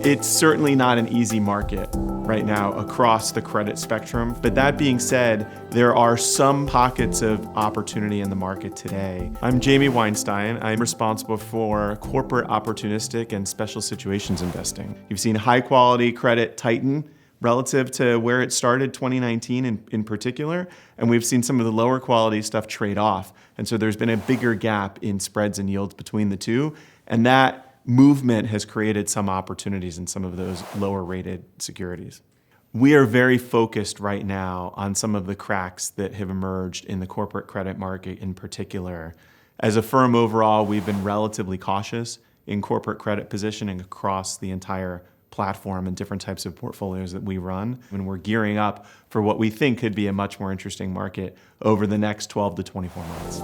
It's certainly not an easy market right now across the credit spectrum. But that being said, there are some pockets of opportunity in the market today. I'm Jamie Weinstein. I'm responsible for corporate opportunistic and special situations investing. You've seen high quality credit tighten relative to where it started 2019 in particular, and we've seen some of the lower quality stuff trade off. And so there's been a bigger gap in spreads and yields between the two, and that movement has created some opportunities in some of those lower rated securities. We are very focused right now on some of the cracks that have emerged in the corporate credit market in particular. As a firm overall, we've been relatively cautious in corporate credit positioning across the entire platform and different types of portfolios that we run. And we're gearing up for what we think could be a much more interesting market over the next 12 to 24 months.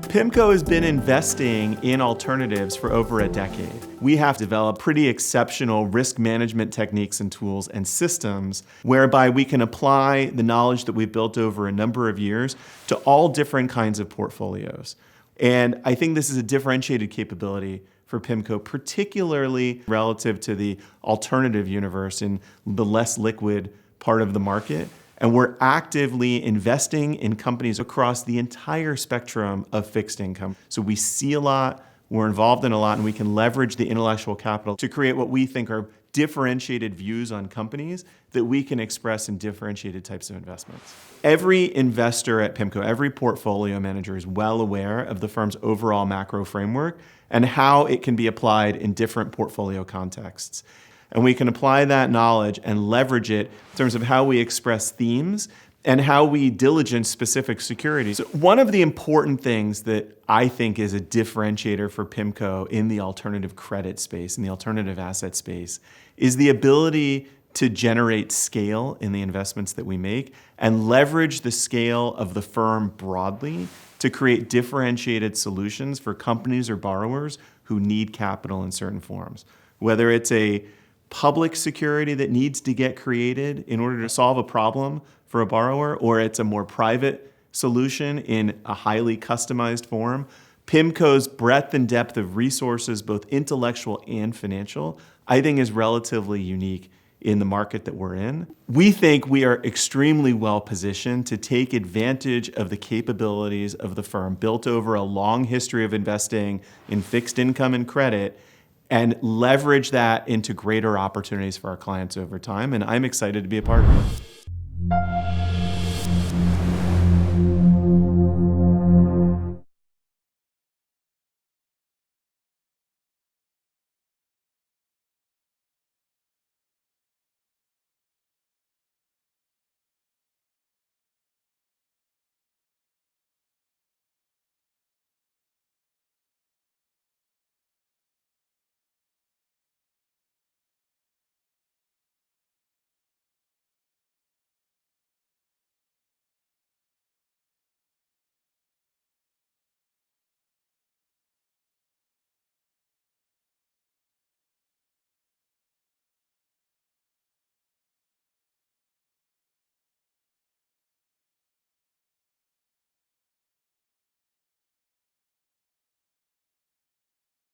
PIMCO has been investing in alternatives for over a decade. We have developed pretty exceptional risk management techniques and tools and systems whereby we can apply the knowledge that we've built over a number of years to all different kinds of portfolios. And I think this is a differentiated capability for PIMCO, particularly relative to the alternative universe in the less liquid part of the market. And we're actively investing in companies across the entire spectrum of fixed income. So we see a lot, we're involved in a lot, and we can leverage the intellectual capital to create what we think are differentiated views on companies that we can express in differentiated types of investments. Every investor at PIMCO, every portfolio manager is well aware of the firm's overall macro framework and how it can be applied in different portfolio contexts. And we can apply that knowledge and leverage it in terms of how we express themes and how we diligence specific securities. So one of the important things that I think is a differentiator for PIMCO in the alternative credit space, in the alternative asset space, is the ability to generate scale in the investments that we make and leverage the scale of the firm broadly to create differentiated solutions for companies or borrowers who need capital in certain forms. Whether it's a public security that needs to get created in order to solve a problem for a borrower, or it's a more private solution in a highly customized form. PIMCO's breadth and depth of resources, both intellectual and financial, I think is relatively unique in the market that we're in. We think we are extremely well positioned to take advantage of the capabilities of the firm built over a long history of investing in fixed income and credit and leverage that into greater opportunities for our clients over time. And I'm excited to be a part of it.